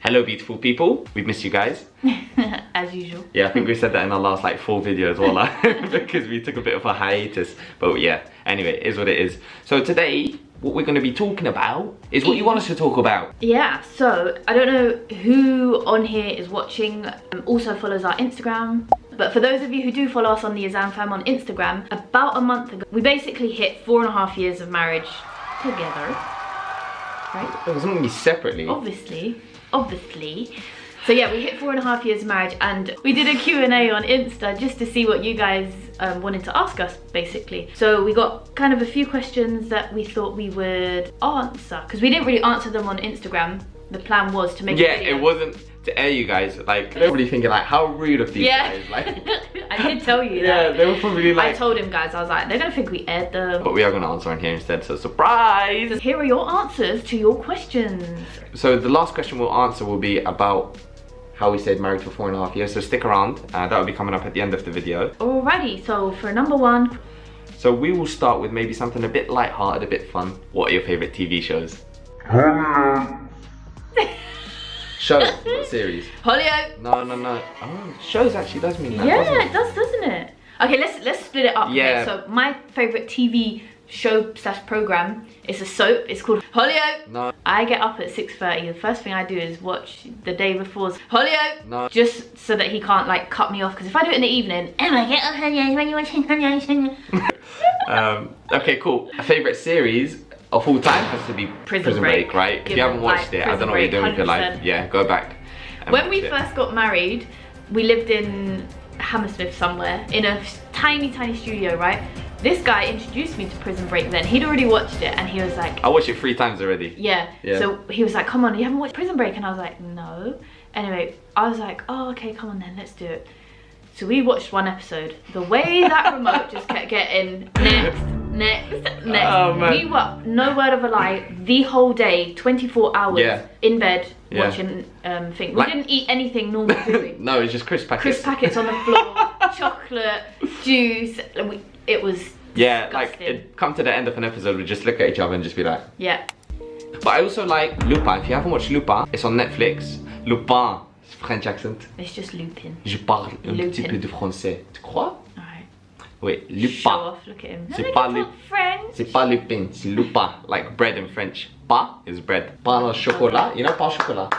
Hello beautiful people, we've missed you guys. As usual. Yeah, I think we said that in our last like 4 videos all because we took a bit of a hiatus. But yeah, anyway, it is what it is. So today, what we're going to be talking about is what you want us to talk about. Yeah, so I don't know who on here is watching, also follows our Instagram. But for those of you who do follow us on the Azam Fam on Instagram, about a month ago, we basically hit 4.5 years of marriage together. Right? It wasn't going to be separately. Obviously. So yeah, we hit 4.5 years of marriage, and we did a Q&A on Insta just to see what you guys wanted to ask us, basically. So we got kind of a few questions that we thought we would answer, because we didn't really answer them on Instagram. The plan was to make a video. Yeah, it wasn't to air you guys. Like, everybody thinking like, how rude of these guys. Like, I did tell you that. Yeah, they were probably like... I told him, guys, I was like, they're gonna think we aired them. But we are gonna answer on here instead, so surprise! Here are your answers to your questions. So the last question we'll answer will be about how we stayed married for 4.5 years, so stick around. That will be coming up at the end of the video. Alrighty, so for number 1. So we will start with maybe something a bit light-hearted, a bit fun. What are your favourite TV shows? Shows, not series. Hollyoak. No. Oh, shows actually does mean that. Yeah, it does, doesn't it? Okay, let's split it up. Yeah. Okay, so my favourite TV show / program is a soap. It's called Hollyoak. No. I get up at 6:30. The first thing I do is watch the day before's Hollyoak. No. Just so that he can't like cut me off. Because if I do it in the evening, Emma, get up Hollyoak when you're watching Hollyoak. Okay, cool. A favourite series of all time has to be Prison Break, right? If you haven't watched it, I don't know what you're doing with your life. Yeah, go back. When we first got married, we lived in Hammersmith somewhere in a tiny studio, right? This guy introduced me to Prison Break then. He'd already watched it and he was like... I watched it 3 times already. Yeah. So he was like, come on, you haven't watched Prison Break? And I was like, no. Anyway, I was like, oh, okay, come on then, let's do it. So we watched 1 episode. The way that remote just kept getting next. Oh, man. We were, no word of a lie, the whole day, 24 hours in bed watching things. We didn't eat anything normal, did we? No, it was just crisp packets. Crisp packets on the floor, chocolate, juice. It was disgusting. Like it come to the end of an episode, we just look at each other and just be like, yeah. But I also like Lupin. If you haven't watched Lupin, it's on Netflix. Lupin, French accent. It's just Lupin. Je parle un petit peu de français. Tu crois? Alright. Wait, Lupin. Show off, look at him. C'est pas Lupin, c'est Lupin. Like bread in French. Pain is bread. Pain au chocolat. You know pain au chocolat?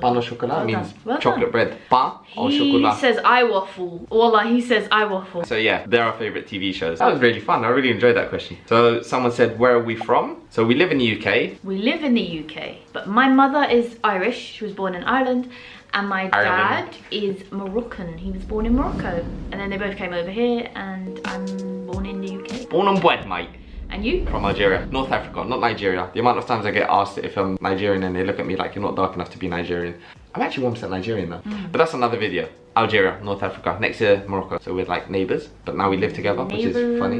Pain au chocolat means chocolate bread. Pain au chocolat. He says I waffle. Wallah, he says I waffle. So yeah, they're our favourite TV shows. That was really fun. I really enjoyed that question. So someone said, where are we from? So we live in the UK. We live in the UK. But my mother is Irish. She was born in Ireland. And my dad is Moroccan. He was born in Morocco. And then they both came over here and I'm born in the UK. Born and bred, mate. And you? From Algeria. North Africa, not Nigeria. The amount of times I get asked if I'm Nigerian and they look at me like you're not dark enough to be Nigerian. I'm actually 1% Nigerian though. But that's another video. Algeria, North Africa, next to Morocco. So we're like neighbours, but now we live together, which is funny.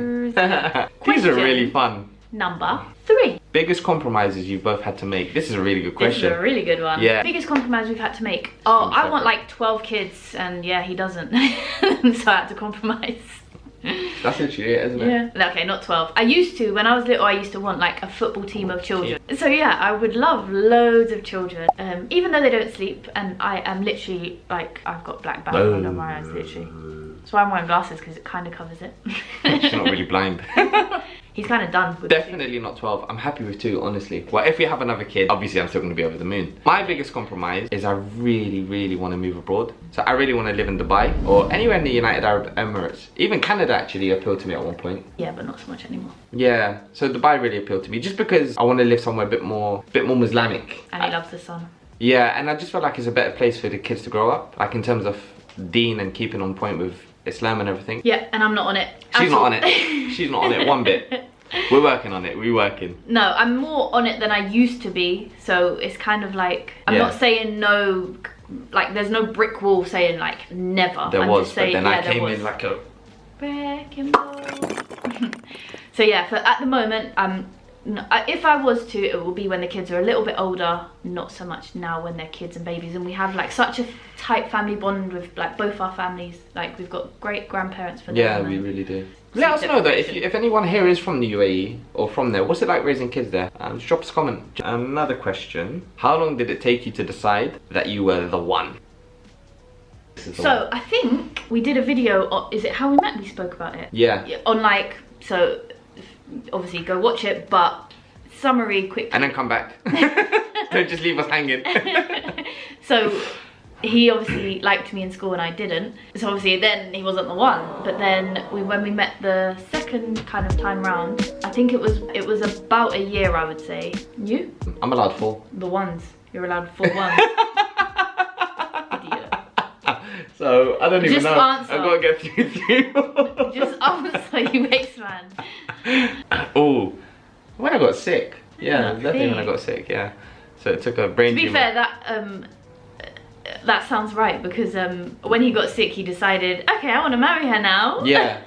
These are really fun. Number 3. Biggest compromises you've both had to make. This is a really good question. This is a really good one. Yeah. Biggest compromise we've had to make. Oh, I want like 12 kids and yeah, he doesn't. So I had to compromise. That's literally it, isn't it? Yeah. Okay, not 12. I used to, when I was little, I used to want like a football team of children. So yeah, I would love loads of children. Even though they don't sleep, and I am literally like, I've got black background on my eyes, literally. That's why I'm wearing glasses, because it kind of covers it. She's not really blind. He's kind of done with Definitely not 12. I'm happy with 2, honestly. Well, if we have another kid, obviously I'm still going to be over the moon. My biggest compromise is I really want to move abroad. So I really want to live in Dubai or anywhere in the United Arab Emirates. Even Canada actually appealed to me at one point. Yeah, but not so much anymore. Yeah, so Dubai really appealed to me just because I want to live somewhere a bit more Islamic. And he loves the sun. Yeah, and I just feel like it's a better place for the kids to grow up. Like in terms of deen and keeping on point with Islam and everything. Yeah, and I'm not on it. She's not on it. She's not on it one bit. We're working on it, we're working. No, I'm more on it than I used to be. So it's kind of like, I'm not saying no, like there's no brick wall saying like never. There was, just saying, but then I came in like a... Wrecking ball. So yeah, at the moment, I'm No, if I was to, it will be when the kids are a little bit older, not so much now when they're kids and babies, and we have like such a tight family bond with like both our families. Like we've got great grandparents for them. Yeah, we really do. Let us know though, if anyone here is from the UAE or from there, what's it like raising kids there? Just drop us a comment. Another question, how long did it take you to decide that you were the one? So I think we did a video on, is it How We Met? We spoke about it. Yeah. On like, so obviously go watch it, but summary quickly. And then come back. Don't just leave us hanging. So he obviously liked me in school and I didn't. So obviously then he wasn't the one. But then when we met the second kind of time round, I think it was about a year, I would say. You? I'm allowed 4. The ones. You're allowed 4 ones. Idiot. So I don't even Just know. answer. I've got to get through 3. Just answer, you waste man. Oh, when I got sick. Yeah, Nothing. definitely when I got sick, yeah. So it took a brain To be tumor. fair, that sounds right, because when he got sick he decided, okay, I want to marry her now. Yeah.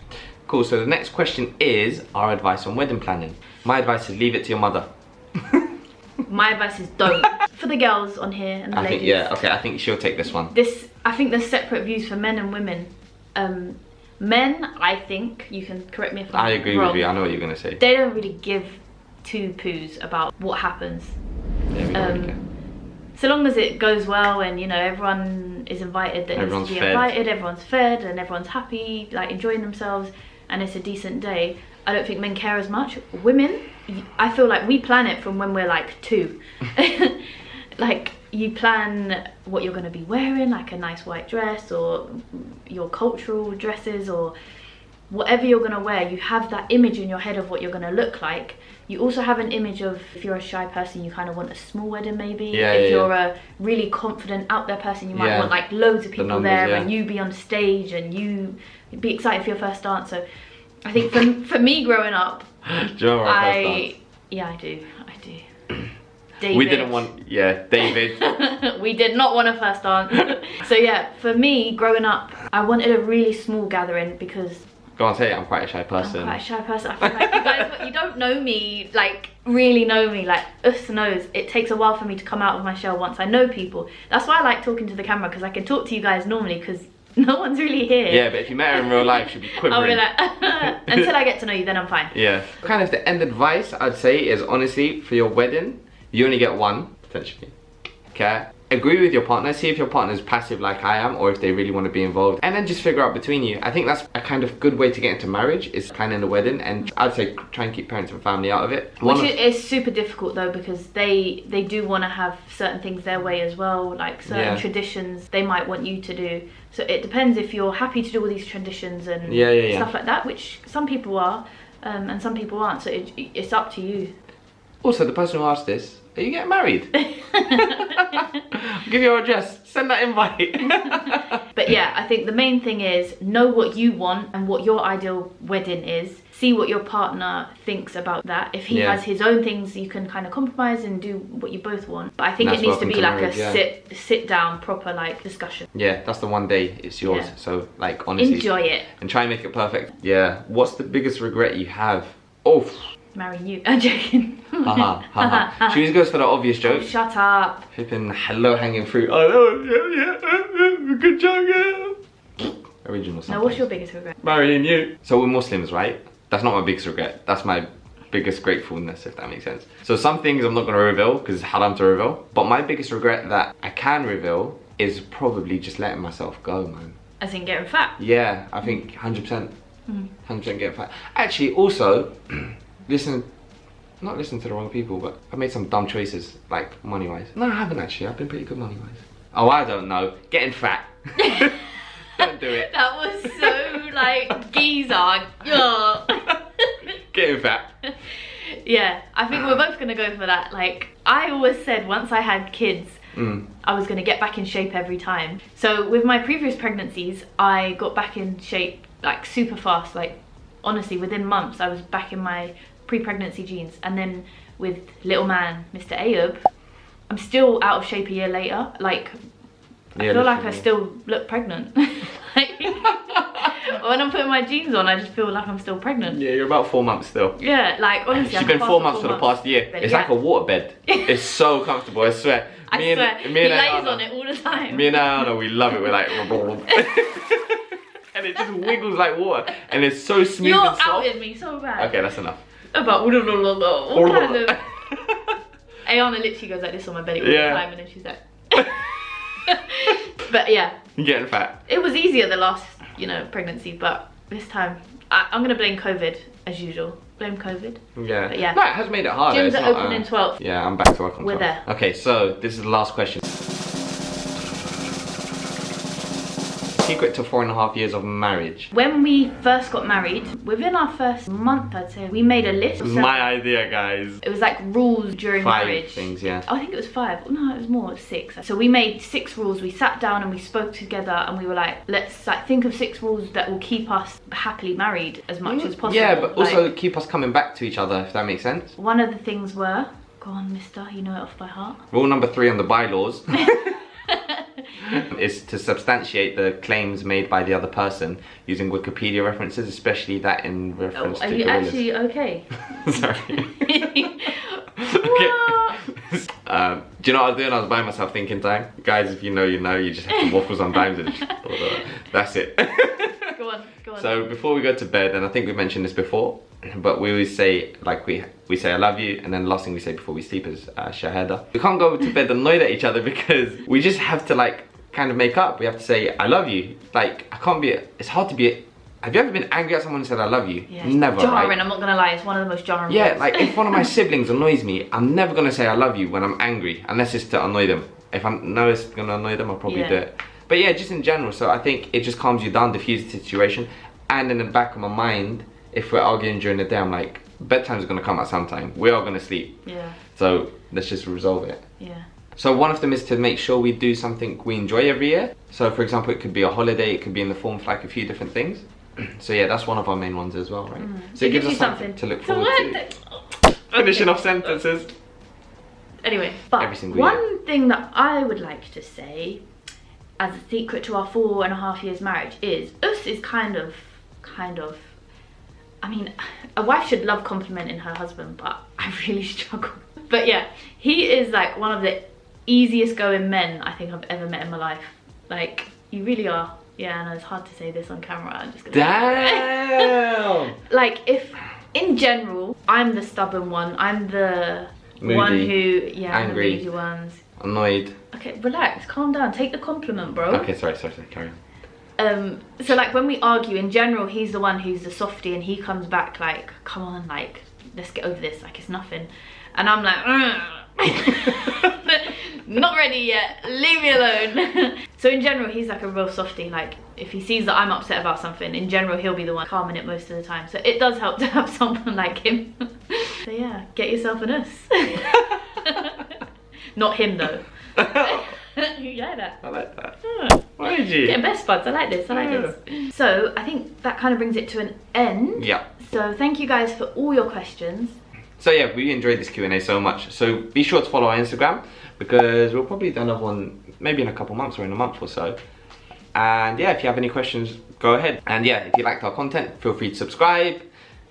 Cool, so the next question is our advice on wedding planning. My advice is leave it to your mother. My advice is don't. For the girls on here and the ladies. I think she'll take this one. I think there's separate views for men and women. Men, I think, you can correct me if I'm wrong. I agree with you, I know what you're going to say. They don't really give 2 poos about what happens. Yeah, we don't really care. So long as it goes well and, you know, everyone is invited that needs to be invited, everyone's fed and everyone's happy, like enjoying themselves, and it's a decent day, I don't think men care as much. Women, I feel like we plan it from when we're like 2. Like you plan what you're going to be wearing, like a nice white dress or your cultural dresses or whatever you're going to wear. You have that image in your head of what you're going to look like. You also have an image of, if you're a shy person, you kind of want a small wedding maybe. If you're a really confident out there person, you might want like loads of people there and you be on stage and you be excited for your first dance. So I think for me growing up, Do you remember our first dance? Yeah, I do. David. We didn't want, David. We did not want a first dance. So yeah, for me, growing up, I wanted a really small gathering because... Go on, say it, I'm quite a shy person. I'm quite a shy person. I feel like you guys, you don't know me, like, really know me. Like, us knows. It takes a while for me to come out of my shell once I know people. That's why I like talking to the camera, because I can talk to you guys normally, because no one's really here. Yeah, but if you met her in real life, she'd be quivering. I'll be like, until I get to know you, then I'm fine. Yeah. Kind of the end advice I'd say is, honestly, for your wedding, you only get one, potentially. Okay? Agree with your partner, see if your partner's passive like I am, or if they really want to be involved, and then just figure out between you. I think that's a kind of good way to get into marriage, is planning a wedding, and I'd say try and keep parents and family out of it. Which is super difficult though, because they do want to have certain things their way as well, like certain traditions they might want you to do. So it depends if you're happy to do all these traditions and stuff like that, which some people are, and some people aren't, so it's up to you. Also, the person who asked this, are you getting married? I'll give you your address, send that invite. But yeah, I think the main thing is know what you want and what your ideal wedding is. See what your partner thinks about that. If he has his own things, you can kind of compromise and do what you both want. But I think it needs to be like a sit down proper like discussion. Yeah, that's the one day it's yours. So like honestly, enjoy it and try and make it perfect. Yeah. What's the biggest regret you have? Oh. Marrying you. I'm joking. She always goes for the obvious joke. Oh, shut up. Flipping low hanging fruit. Oh, yeah. Good joke, yeah. Original something. Now, what's your biggest regret? Marrying you. So we're Muslims, right? That's not my biggest regret. That's my biggest gratefulness, if that makes sense. So some things I'm not going to reveal because it's haram to reveal. But my biggest regret that I can reveal is probably just letting myself go, man. As in getting fat? Yeah, I think 100%. 100% getting fat. Actually, also... not listen to the wrong people, but I made some dumb choices, like money-wise. No, I haven't actually. I've been pretty good money-wise. Oh, I don't know. Getting fat. Don't do it. That was so like geezer. Getting fat. Yeah, I think we're both gonna go for that. Like I always said, once I had kids, I was gonna get back in shape every time. So with my previous pregnancies, I got back in shape like super fast. Like honestly, within months, I was back in my pre-pregnancy jeans. And then with little man, Mr. Ayub, I'm still out of shape a year later. Like, I feel like I still look pregnant. Like, When I'm putting my jeans on, I just feel like I'm still pregnant. Yeah, you're about 4 months still. Yeah, like honestly, She's been 4 months for the past year. It's like a waterbed. It's so comfortable, I swear. I swear, he lays on it all the time. Me and Ayana, we love it. We're like, and it just wiggles like water, and it's so smooth You're and soft. outing me so bad. Okay, that's enough. About what kind of... Ayana literally goes like this on my belly all the time, and then she's like... But yeah. You're getting fat. It was easier the last, pregnancy, but this time, I'm gonna blame COVID, as usual. Blame COVID. Yeah. But yeah. No, it has made it harder. Gyms are open in 12th. Yeah, I'm back to work on 12th. We're there. Okay, so this is the last question. Secret to 4.5 years of marriage. When we first got married, within our first month, I'd say, we made a list. It was my idea, guys. It was like rules during 5 marriage. things, yeah. I think it was 5. No, it was more. It was 6. So we made 6 rules. We sat down and we spoke together, and we were like, let's think of 6 rules that will keep us happily married as much as possible. Yeah, but also keep us coming back to each other, if that makes sense. One of the things were, go on, mister, you know it off by heart. Rule number 3 on the bylaws is to substantiate the claims made by the other person using Wikipedia references, especially that in reference to Are you gorillas. actually okay? Sorry. What? Do you know what I was doing? I was buying myself thinking time. Guys, if you know, you know. You just have to waffle sometimes and that's it. Go on. So before we go to bed, and I think we mentioned this before, but we always say, like we say I love you, and then the last thing we say before we sleep is shahada. We can't go to bed annoyed at each other because we just have to like kind of make up. We have to say I love you. Like it's hard to be. Have you ever been angry at someone and said I love you? Yeah, never, jarring, right? I'm not gonna lie, it's one of the most jarring Yeah, words. like if one of my siblings annoys me, I'm never gonna say I love you when I'm angry, unless it's to annoy them. If I know it's gonna annoy them, I'll probably do it. But yeah, just in general, so I think it just calms you down, diffuses the situation. And in the back of my mind, if we're arguing during the day, I'm like, bedtime's gonna come at some time. We are gonna sleep. Yeah. So let's just resolve it. Yeah. So one of them is to make sure we do something we enjoy every year. So for example, it could be a holiday, it could be in the form of like a few different things. So yeah, that's one of our main ones as well, right? So it gives us something to look forward to. Finishing off sentences. Anyway, but one thing that I would like to say as a secret to our 4.5 years marriage is us is kind of, I mean, a wife should love complimenting her husband, but I really struggle. But yeah, he is like one of the easiest going men I think I've ever met in my life. Like, you really are. Yeah, I know it's hard to say this on camera. I'm just gonna. Damn! Like, if in general, I'm the stubborn one. I'm the moody, one who, angry, the moody ones. Annoyed. Okay, relax, calm down, take the compliment, bro. Okay, sorry, carry on. So like when we argue, in general, he's the one who's the softie, and he comes back like, come on, like, let's get over this, like it's nothing. And I'm like, not ready yet, leave me alone. So in general, he's like a real softie. Like if he sees that I'm upset about something, in general, he'll be the one calming it most of the time. So it does help to have someone like him. So yeah, get yourself an us. Not him though. You like that? I like that. Oh. Why did you? Getting best buds, I like this, this. So I think that kind of brings it to an end. Yeah. So thank you guys for all your questions. So yeah, we enjoyed this Q&A so much. So be sure to follow our Instagram because we'll probably do another one maybe in a couple months or in a month or so. And yeah, if you have any questions, go ahead. And yeah, if you liked our content, feel free to subscribe.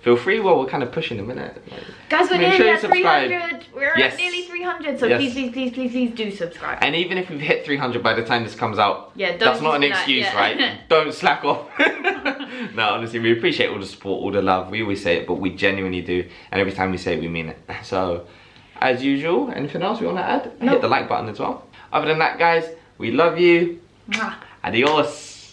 Feel free, well, we're kind of pushing a minute. Like, guys, we're nearly at 300. We're yes. at nearly 300, so please do subscribe. And even if we've hit 300 by the time this comes out, yeah, that's not an excuse, right? Don't slack off. No, honestly, we appreciate all the support, all the love. We always say it, but we genuinely do. And every time we say it, we mean it. So, as usual, anything else we want to add? Nope. Hit the like button as well. Other than that, guys, we love you. Mwah. Adios.